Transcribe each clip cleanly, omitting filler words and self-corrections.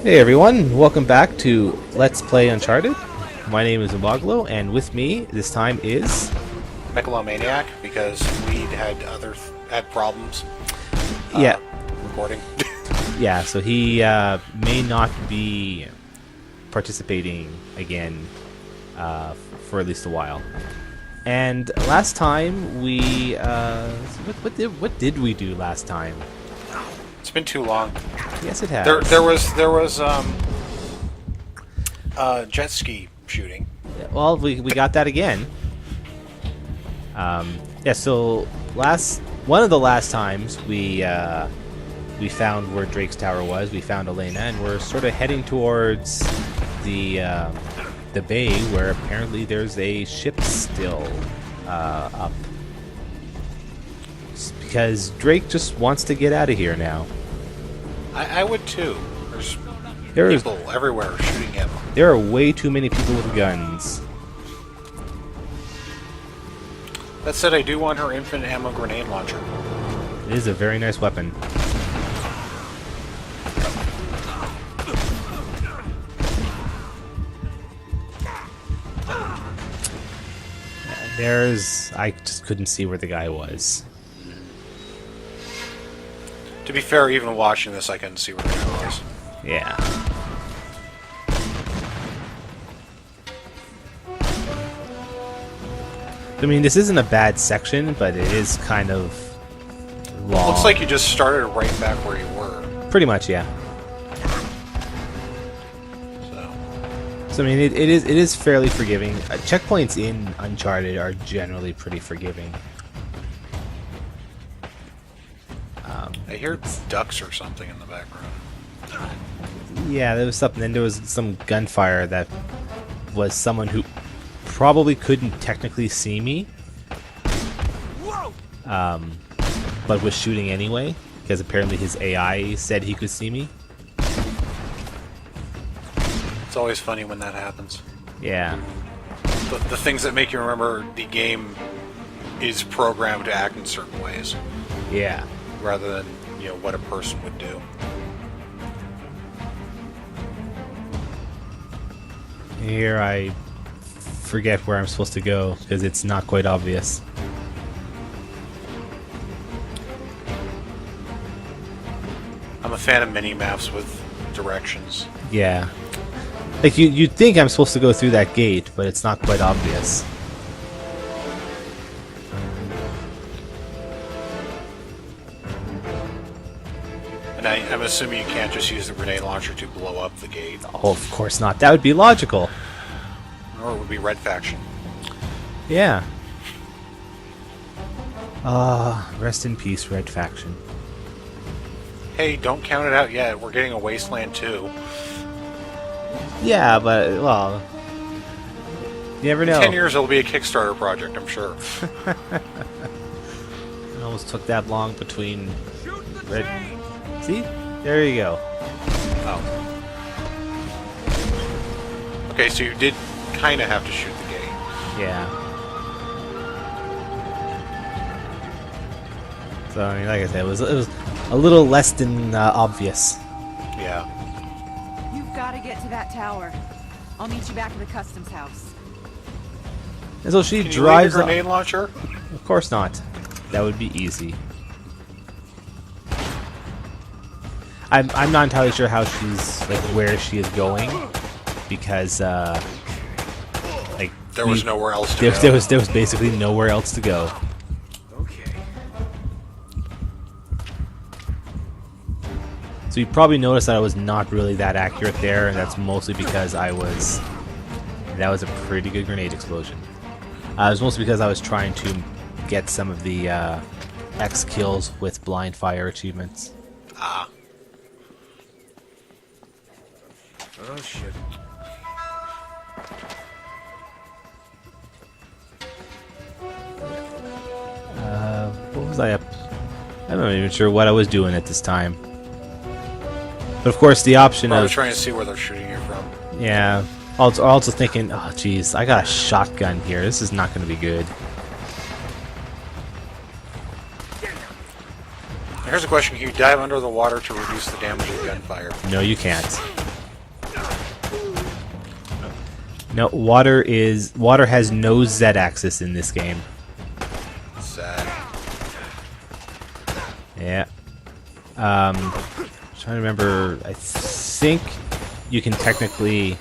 Hey everyone, welcome back to Let's Play Uncharted. My name is Mboglo, and with me this time is... Megalomaniac, because we had problems Yeah, recording. yeah, so he may not be participating again for at least a while. And last time we... what did we do last time? It's been too long. Yes, it has. There was jet ski shooting. Well, we got that again. Yeah, so one of the last times we found where Drake's tower was. We found Elena, and we're sort of heading towards the bay where apparently there's a ship still up. It's because Drake just wants to get out of here now. I would too. There's people everywhere shooting him. There are way too many people with guns. That said, I do want her infinite ammo grenade launcher. It is a very nice weapon. I just couldn't see where the guy was. To be fair, even watching this, I couldn't see where the guy was. Yeah. I mean, this isn't a bad section, but it is kind of long. Looks like you just started right back where you were. Pretty much, yeah. So I mean, it is fairly forgiving. Checkpoints in Uncharted are generally pretty forgiving. I hear ducks or something in the background. Yeah, there was something. Then there was some gunfire that was someone who probably couldn't technically see me, but was shooting anyway because apparently his AI said he could see me. It's always funny when that happens. Yeah. The things that make you remember the game is programmed to act in certain ways. Yeah. Rather than, what a person would do. Here I forget where I'm supposed to go because it's not quite obvious. I'm a fan of mini-maps with directions. Yeah. Like, you'd think I'm supposed to go through that gate, but it's not quite obvious. And I'm assuming you can't just use the grenade launcher to blow up the gate. Oh, of course not. That would be logical. Or it would be Red Faction. Yeah. Rest in peace, Red Faction. Hey, don't count it out yet. We're getting a Wasteland 2. Yeah, but, well... You never know. In 10 years, it'll be a Kickstarter project, I'm sure. It almost took that long between... Red... See? There you go. Oh. Okay, so you did kind of have to shoot the gate. Yeah. So, I mean, like I said, it was a little less than obvious. Yeah. You've got to get to that tower. I'll meet you back at the customs house. And so she Can drives you leave a grenade launcher? Of course not. That would be easy. I'm not entirely sure how she's like where she is going because like There was nowhere else to go. there was basically nowhere else to go. Okay. So you probably noticed that I was not really that accurate there, and that's mostly because that was a pretty good grenade explosion. It was mostly because I was trying to get some of the X kills with blind fire achievements. Ah. Oh, shit. What was I up? I'm not even sure what I was doing at this time. But of course, the option Probably of trying to see where they're shooting you from. yeah, also thinking, oh geez, I got a shotgun here. This is not going to be good. here's a question: can you dive under the water to reduce the damage of gunfire? No, you can't. No, water has no Z-axis in this game. Sad. Yeah. Trying to remember. I think you can technically.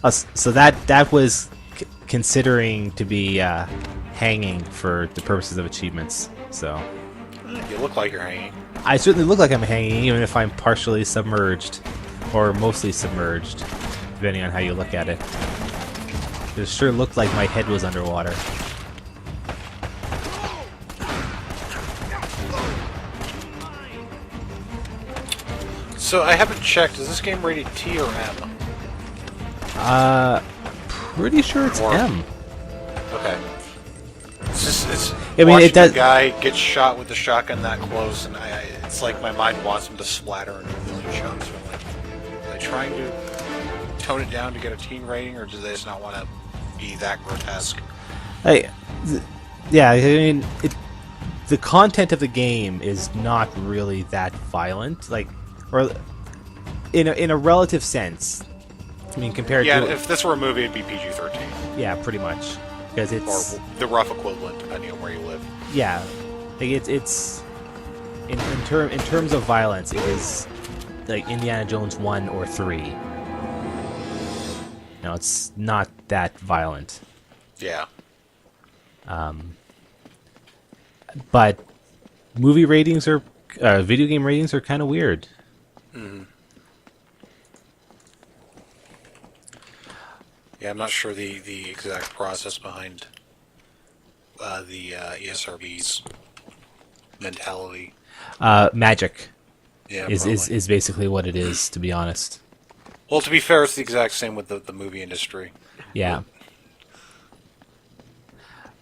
Oh, so that was considering to be hanging for the purposes of achievements. So. You look like you're hanging. I certainly look like I'm hanging, even if I'm partially submerged, or mostly submerged, depending on how you look at it. It sure looked like my head was underwater. So I haven't checked. Is this game rated T or M? Pretty sure it's Or- M. Okay. It's I mean, watching it does. the guy get shot with the shotgun that close, and it's like my mind wants him to splatter into a million chunks. I'm like, are they trying to tone it down to get a teen rating, or do they just not want to be that grotesque? Yeah, I mean, the content of the game is not really that violent, like, or in a relative sense. I mean, compared Yeah, to if this were a movie, it'd be PG-13, yeah, pretty much, because it's or the rough equivalent, depending on where you live. yeah, like it's in terms of violence, it is like Indiana Jones 1 or 3. No, it's not that violent. Yeah. But movie ratings are, video game ratings are kind of weird. Yeah, I'm not sure the exact process behind the ESRB's mentality. Magic Yeah, is probably. basically what it is, to be honest. Well, to be fair, it's the exact same with the movie industry. Yeah.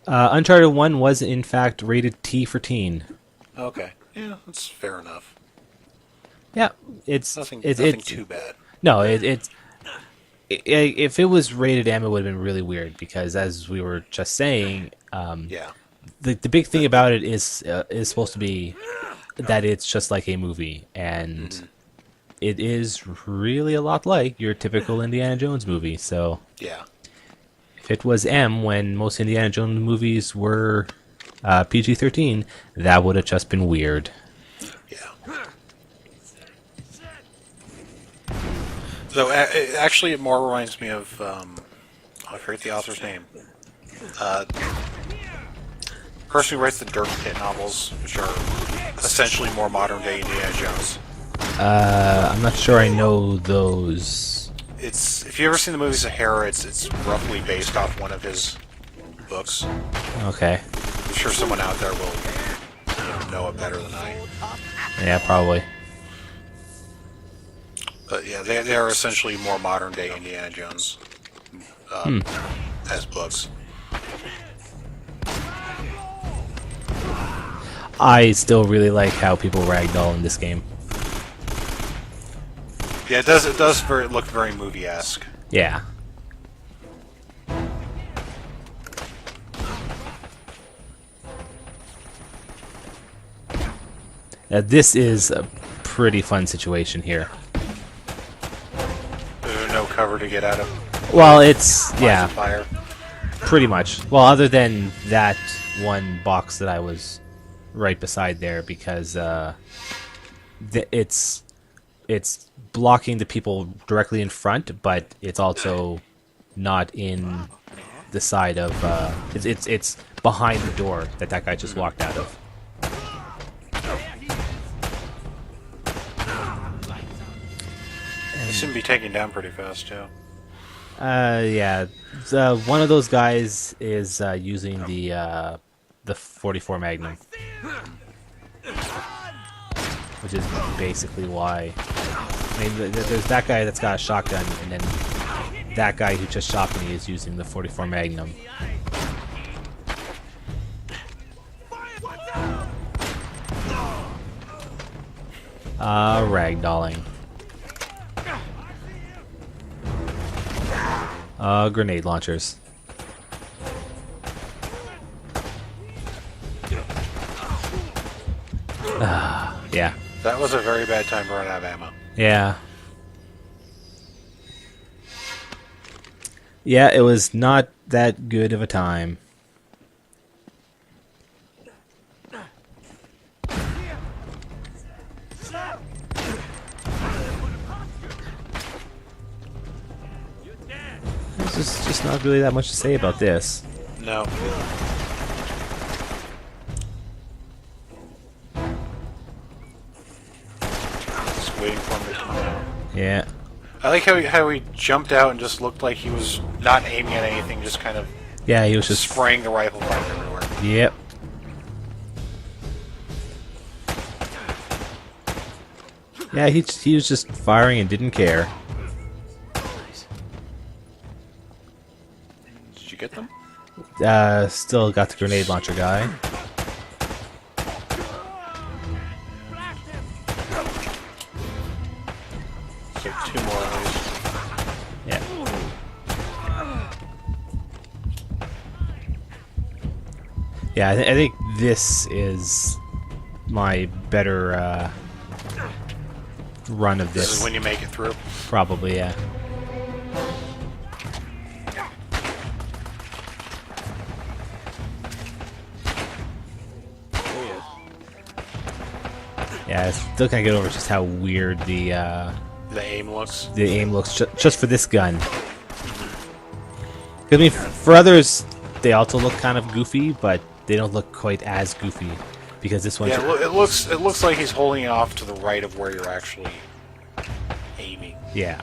Uncharted 1 was, in fact, rated T for teen. Okay. Yeah, that's fair enough. Yeah, it's Nothing it's too bad. no, if it was rated M, it would have been really weird because, as we were just saying, Yeah. the big thing about it is supposed to be that it's just like a movie, and it is really a lot like your typical Indiana Jones movie. So Yeah. if it was M when most Indiana Jones movies were PG-13, that would have just been weird. Yeah. So actually, it more reminds me of I forget the author's name. Person who writes the Dirk Pit novels, which are essentially more modern day Indiana Jones. I'm not sure I know those. It's if you ever seen the movie Sahara, it's roughly based off one of his books. Okay. I'm sure someone out there will know it better than I. Yeah, probably. But yeah, they are essentially more modern day Indiana Jones as books. I still really like how people ragdoll in this game. Yeah, it does look very movie-esque. Yeah. This is a pretty fun situation here. There's no cover to get out of. Well, it's yeah, Fire. pretty much. Well, other than that one box that I was right beside there, because it's blocking the people directly in front, but it's also not in the side of it's behind the door that guy just walked out of. They seem to be taken down pretty fast too. Yeah, one of those guys is using the 44 Magnum, which is basically why. I mean, there's that guy that's got a shotgun, and then that guy who just shot me is using the 44 Magnum. Ragdolling. Grenade launchers. Yeah. That was a very bad time to run out of ammo. Yeah. Yeah, it was not that good of a time. There's just not really that much to say about this. No. Just waiting for him to come out. Yeah. I like how he jumped out and just looked like he was not aiming at anything, just kind of Yeah, he was just... spraying the rifle fire everywhere. Yep. Yeah, he was just firing and didn't care. Did you get them? Still got the grenade launcher guy. So 2 more at least. Yeah. Yeah, I think this is my better run of this. This is when you make it through. Probably, yeah. Yeah, I still can't get over just how weird the aim looks. Just for this gun. 'Cause, I mean, for others, they also look kind of goofy, but they don't look quite as goofy because this one. Yeah, it looks like he's holding it off to the right of where you're actually aiming. Yeah.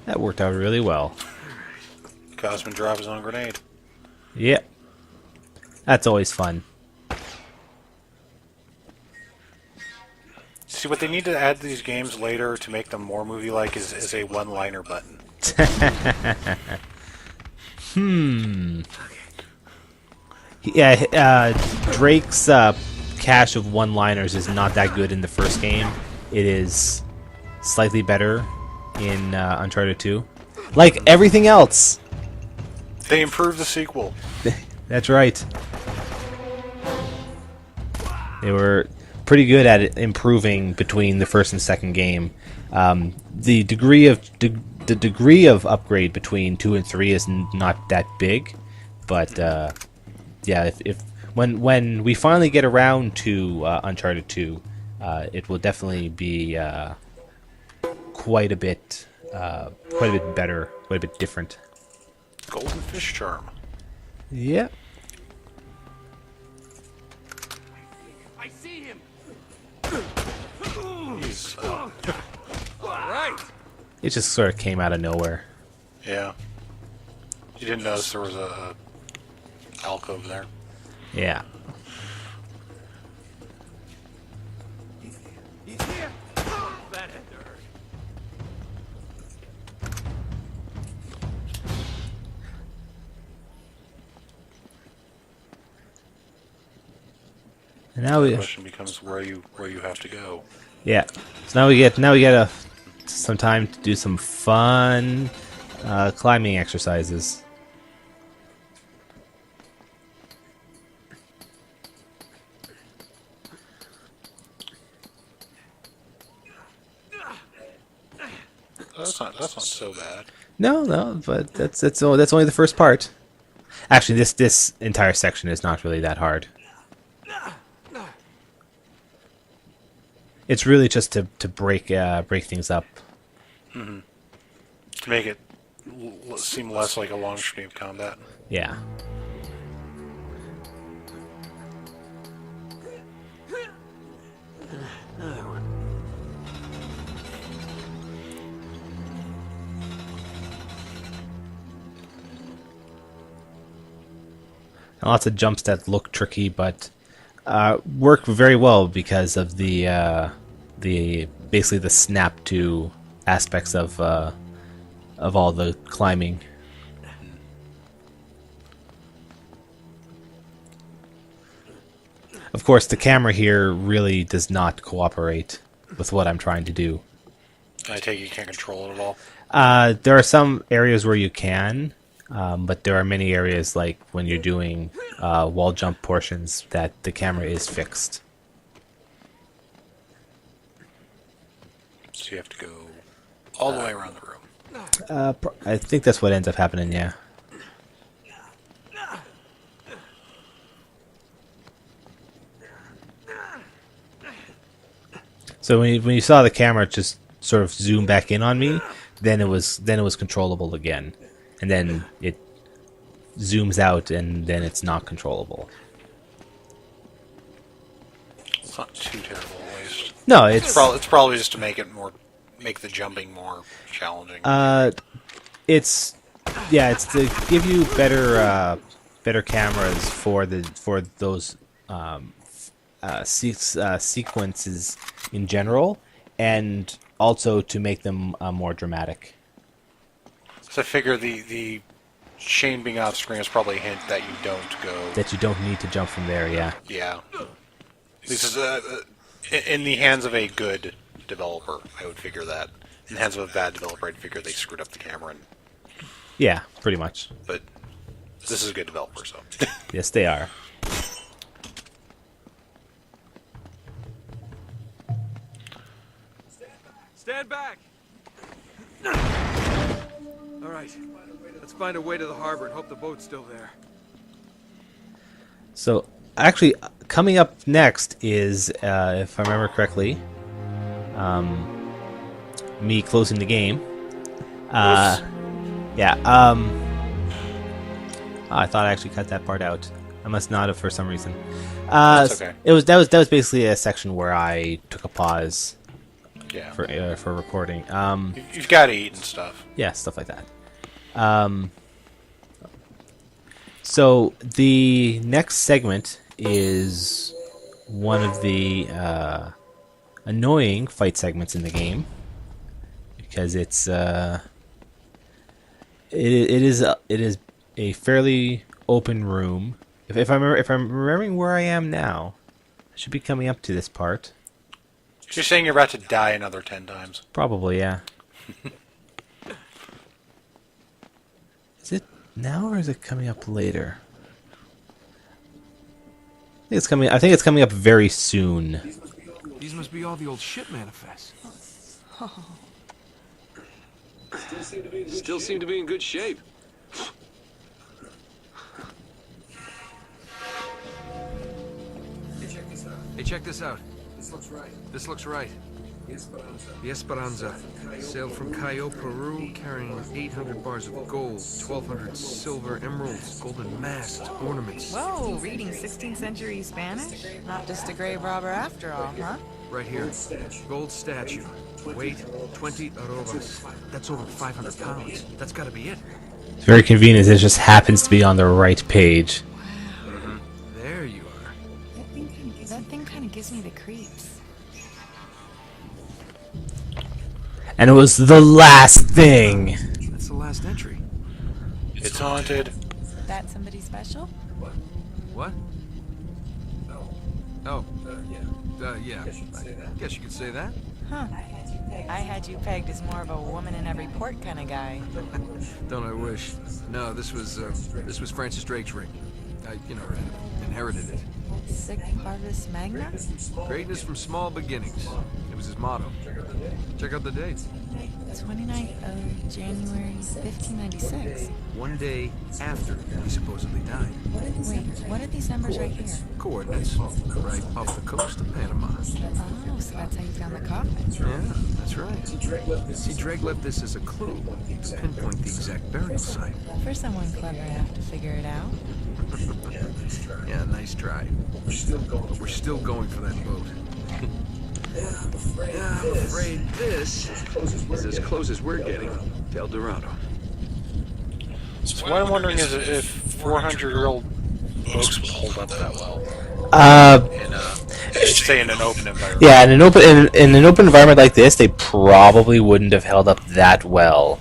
That worked out really well. Cosman drop his own grenade. Yep. That's always fun. See, what they need to add to these games later to make them more movie-like is a one-liner button. Yeah, Drake's cache of one-liners is not that good in the first game. It is slightly better in Uncharted 2. Like everything else. They improved the sequel. That's right. They were pretty good at it, improving between the first and second game. The degree of upgrade between 2 and 3 is not that big, but yeah, if when we finally get around to Uncharted 2, it will definitely be quite a bit better, quite a bit different. Golden fish charm. Yep. I see him. He's, All right. It just sort of came out of nowhere. yeah. You didn't notice there was a alcove there. Yeah. He's here. That had to hurt. And now The we, question becomes where you have to go. yeah. So now we get some time to do some fun climbing exercises. That's not so bad. No, but that's only the first part. Actually, this entire section is not really that hard. It's really just to break things up. To make it seem less like a long stream of combat. Yeah. Lots of jumps that look tricky, but work very well because of the basically the snap to aspects of all the climbing. Of course, the camera here really does not cooperate with what I'm trying to do. I take it you can't control it at all. There are some areas where you can, but there are many areas, like when you're doing wall jump portions, that the camera is fixed. So you have to go all the way around the room. I think that's what ends up happening, yeah. So when you saw the camera just sort of zoom back in on me, then it was controllable again, and then it zooms out, and then it's not controllable. It's not too terrible, at least. No, it's It's probably just to make the jumping more challenging. it's to give you better cameras for those sequences in general, and also to make them more dramatic. So I figure the Shane being off screen is probably a hint that you don't go. That you don't need to jump from there, yeah. Yeah. This is in the hands of a good developer, I would figure that. In the hands of a bad developer, I'd figure they screwed up the camera. Yeah, pretty much. But this is a good developer, so. Yes, they are. Stand back! Alright, let's find a way to the harbor and hope the boat's still there. So, actually, coming up next is, if I remember correctly, me closing the game. Yeah. I thought I actually cut that part out. I must not have for some reason. That's okay. That was basically a section where I took a pause Yeah. for recording. You've got to eat and stuff. Yeah, stuff like that. So the next segment is one of the annoying fight segments in the game, because it is a fairly open room. If I'm remembering where I am now, I should be coming up to this part. You're saying you're about to die another 10 times. Probably, yeah. Is it now or is it coming up later? I think it's coming up very soon. These must be all the old ship manifests. Still seem to be in good shape. Hey, check this out. This looks right. The Esperanza sailed from Callao, Peru, carrying 800 bars of gold, 1,200 silver emeralds, golden masts, ornaments. Whoa, reading 16th century Spanish? Not just a grave robber after all, huh? Right here. Gold statue. Weight 20 arrobas. That's over 500 pounds. That's gotta be it. It's very convenient. It just happens to be on the right page. There you are. That thing kind of gives me the creeps. And it was the last thing. That's the last entry. It's haunted. That somebody special? What? Oh. Yeah. I guess you could say that. Huh. I had you pegged as more of a woman in every port kind of guy. Don't I wish? No, this was Francis Drake's ring. I inherited it. Sic Parvis Magna? Greatness from small beginnings. It was his motto. Check out the dates. 29th of January, 1596. One day after he supposedly died. Wait, what are these numbers right here? Coordinates. Right off the coast of Panama. Oh, so that's how you found the coffin. Yeah, that's right. See, Drake left this as a clue to pinpoint the exact burial site. For someone clever enough to figure it out. Yeah, nice try. But we're still going for that boat. Yeah, I'm afraid this is as close as we're getting to El Dorado. So what I'm wondering is if 400-year-old books would hold up that well. Say in an open environment. Yeah, in an open environment like this, they probably wouldn't have held up that well.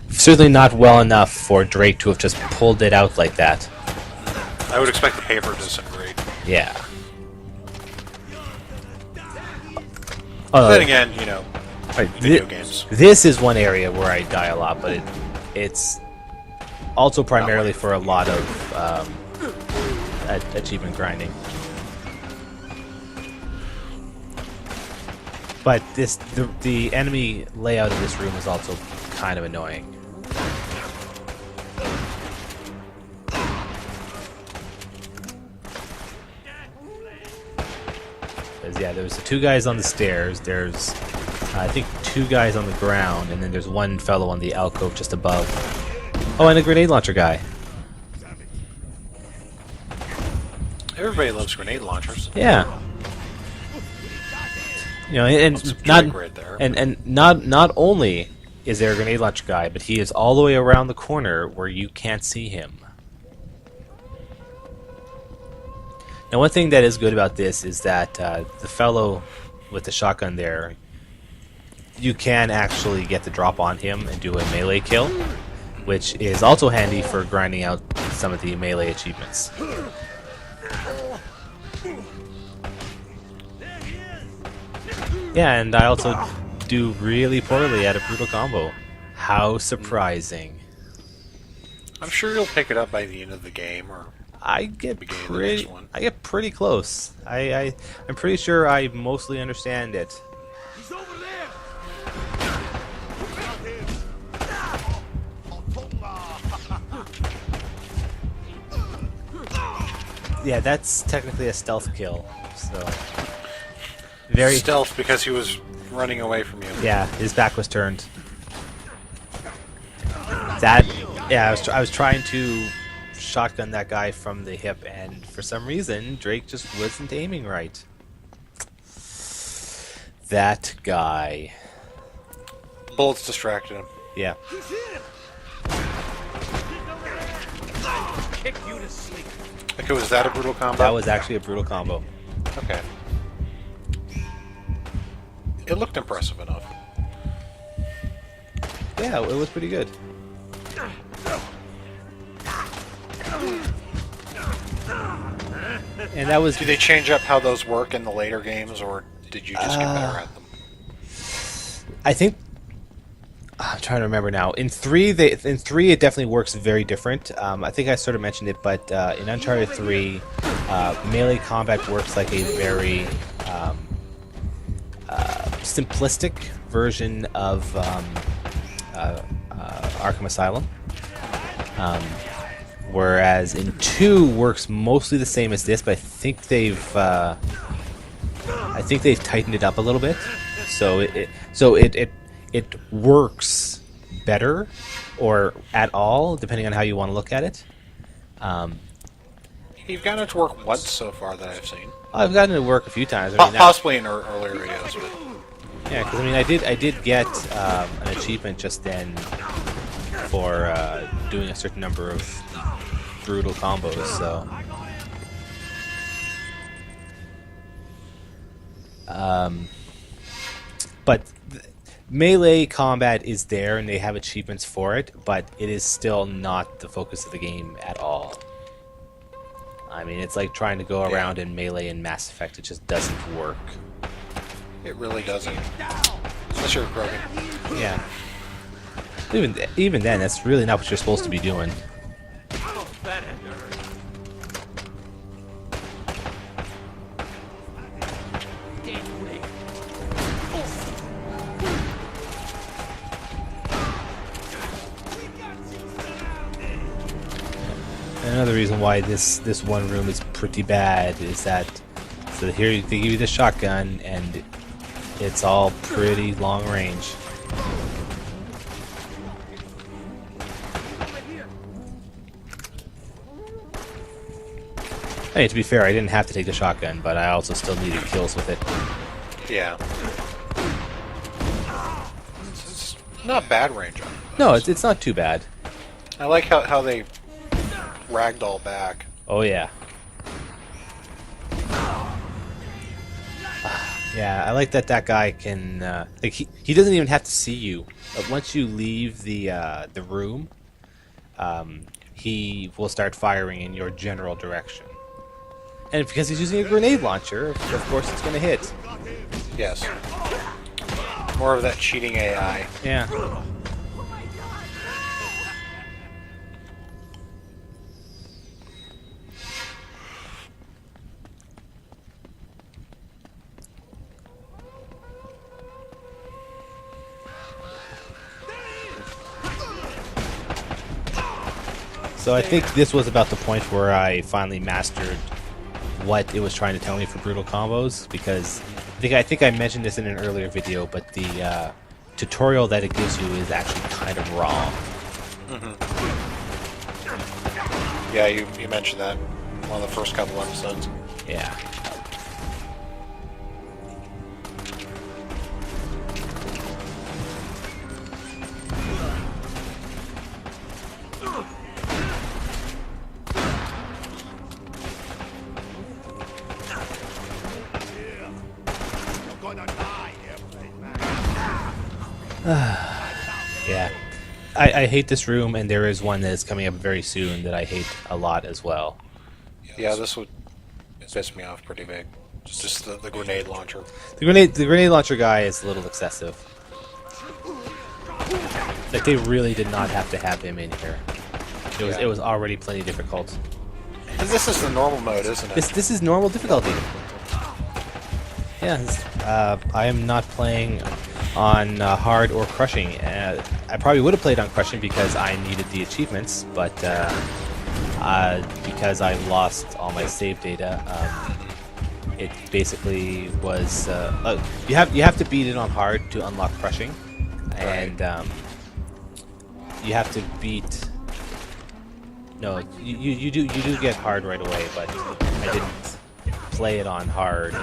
Certainly not well enough for Drake to have just pulled it out like that. I would expect the paper to disintegrate. Yeah. But then again, you know, Right, video games. This is one area where I die a lot, but it's also primarily for a lot of achievement grinding. But the enemy layout of this room is also kind of annoying. 'Cause, yeah, there's the 2 guys on the stairs. There's, I think, 2 guys on the ground, and then there's 1 fellow on the alcove just above. Oh, and a grenade launcher guy. Everybody loves grenade launchers. Yeah. You know, Some and not right there. and not only is there a grenade launcher guy, but he is all the way around the corner where you can't see him. Now, one thing that is good about this is that the fellow with the shotgun there, you can actually get the drop on him and do a melee kill, which is also handy for grinding out some of the melee achievements. Yeah, and I also do really poorly at a brutal combo. How surprising. I'm sure you'll pick it up by the end of the game, or I get beginning of the next pretty one. I get pretty close. I'm pretty sure I mostly understand it. Yeah, that's technically a stealth kill. So very stealth because he was running away from you. Yeah, his back was turned. That yeah, I was trying to shotgun that guy from the hip, and for some reason Drake just wasn't aiming right. That guy. Bullets distracted him. Yeah. Okay, was that a brutal combo? That was actually a brutal combo. Okay. It looked impressive enough. Yeah, it was pretty good. And that was Do they change up how those work in the later games, or did you just get better at them? I think I'm trying to remember now. In 3, it definitely works very different. I think I sort of mentioned it, but in Uncharted 3, melee combat works like a very simplistic version of Arkham Asylum. Whereas in 2 works mostly the same as this, but I think they've tightened it up a little bit, so it works better or at all, depending on how you want to look at it. You've gotten it to work once so far that I've seen. I've gotten it to work a few times. I mean, Possibly in earlier videos, but yeah, because I mean, I did get an achievement just then for doing a certain number of brutal combos. So, but melee combat is there, and they have achievements for it, but it is still not the focus of the game at all. I mean, it's like trying to go around in melee in Mass Effect. It just doesn't work. it really doesn't. Unless you're broken. Yeah. Even then, that's really not what you're supposed to be doing. Another reason why this one room is pretty bad is that so here they give you the shotgun and it's all pretty long range. I mean, to be fair, I didn't have to take the shotgun, but I also still needed kills with it. Yeah. It's not bad range on it. No, it's not too bad. I like how they ragdoll back. Oh yeah. Yeah, I like that guy can like he doesn't even have to see you. Once you leave the room, he will start firing in your general direction. And because he's using a grenade launcher, of course it's going to hit. Yes. More of that cheating AI. Yeah. So I think this was about the point where I finally mastered what it was trying to tell me for brutal combos, because I think I mentioned this in an earlier video, but the tutorial that it gives you is actually kind of wrong. Yeah, you mentioned that in one of the first couple episodes. Yeah. Yeah. I hate this room, and there is one that is coming up very soon that I hate a lot as well. Yeah, this would piss me off pretty big. Just the grenade launcher. The grenade launcher guy is a little excessive. Like, they really did not have to have him in here. It was already plenty difficult. And this is the normal mode, isn't it? This is normal difficulty. Yeah, I am not playing on hard or crushing. I probably would have played on crushing because I needed the achievements, but because I lost all my save data, it basically was you have to beat it on hard to unlock crushing, and you have to beat. No, you do get hard right away, but I didn't play it on hard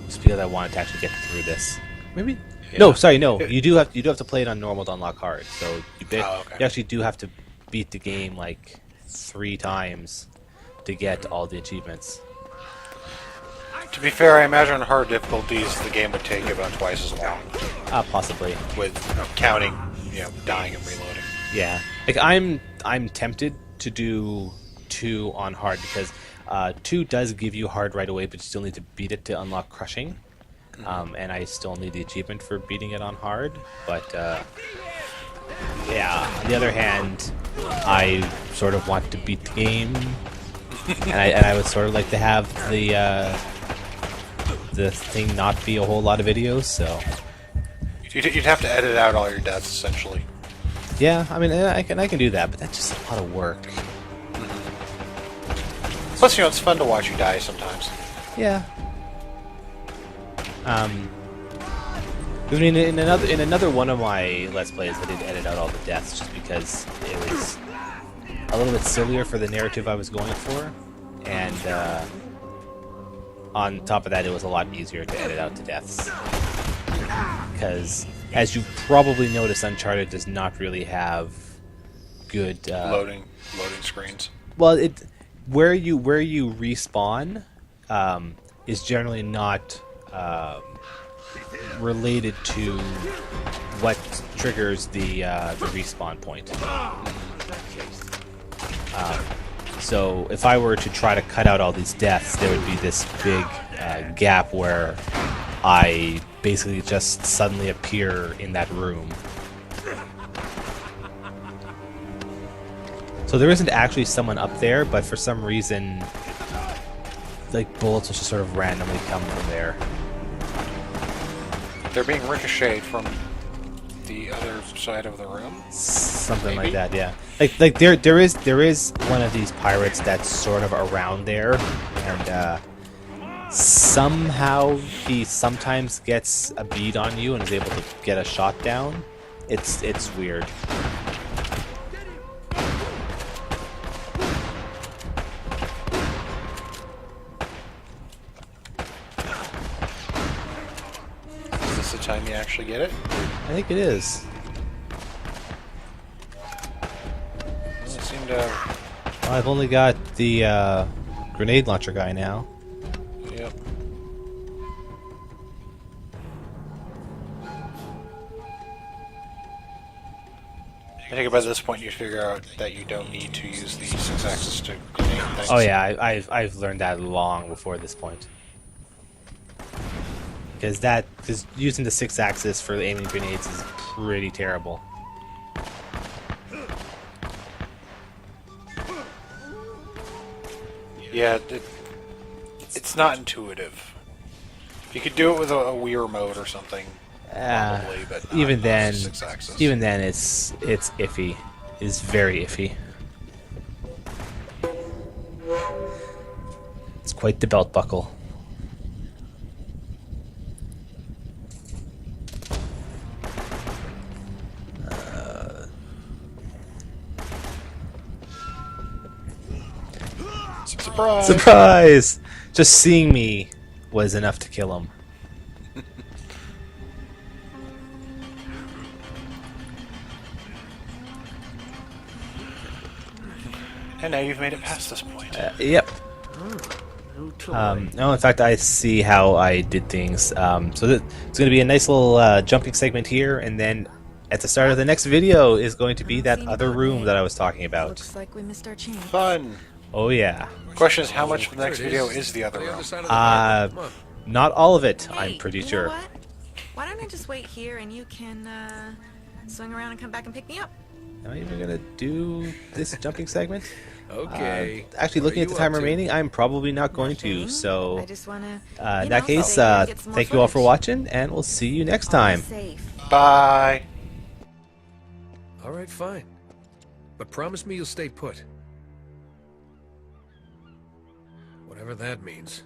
just because I wanted to actually get through this. Maybe. Yeah. No, sorry, no. You do have to play it on normal to unlock hard. So you actually do have to beat the game like 3 times to get all the achievements. To be fair, I imagine on hard difficulties the game would take about twice as long. Possibly. With counting, dying and reloading. Yeah. Like I'm tempted to do 2 on hard because 2 does give you hard right away, but you still need to beat it to unlock crushing. And I still need the achievement for beating it on hard, but yeah, on the other hand, I sort of want to beat the game, and I would sort of like to have the thing not be a whole lot of videos, so... You'd have to edit out all your deaths, essentially. Yeah, I mean, I can do that, but that's just a lot of work. Plus, it's fun to watch you die sometimes. Yeah. I mean, in another one of my Let's Plays, I did edit out all the deaths just because it was a little bit sillier for the narrative I was going for, and on top of that, it was a lot easier to edit out the deaths. Because, as you probably noticed, Uncharted does not really have good loading screens. Well, where you respawn is generally not related to what triggers the respawn point. So if I were to try to cut out all these deaths, there would be this big gap where I basically just suddenly appear in that room. So there isn't actually someone up there, but for some reason, like, bullets will just sort of randomly come from there. They're being ricocheted from the other side of the room? Something like Maybe? that, yeah. Like there is one of these pirates that's sort of around there, and somehow he sometimes gets a bead on you and is able to get a shot down. It's weird. Is this the time you actually get it? I think it is. Doesn't seem to have... Well, I've only got the grenade launcher guy now. Yep. I think by this point you figure out that you don't need to use the 6-axis to grenade things. Oh yeah, I've learned that long before this point. Because using the 6-axis for aiming grenades is pretty terrible. Yeah, it's not intuitive. You could do it with a Weir mode or something, probably, but not, even not then, 6-axis. even then, it's iffy. It's very iffy. It's quite the belt buckle. Surprise! Surprise! Just seeing me was enough to kill him. And now you've made it past this point. Yep. No, in fact, I see how I did things. So it's going to be a nice little jumping segment here, and then at the start of the next video is going to be that other room that I was talking about. Looks like we missed our chance. Fun! Oh yeah. Question is, how much of the next video is the other On the room? other side of the map. Come on. Not all of it, I'm Hey, pretty you know sure. what? Why don't I just wait here and you can swing around and come back and pick me up? Am I even gonna do this jumping segment? Okay. Actually, What looking are at the you time up to? remaining, I'm probably not going to. Nothing. So, I just wanna. in that case, stay here and get some more thank you all for footage. watching, and we'll see you next I'll time. be safe. Bye! All right, fine. But promise me you'll stay put. Whatever that means.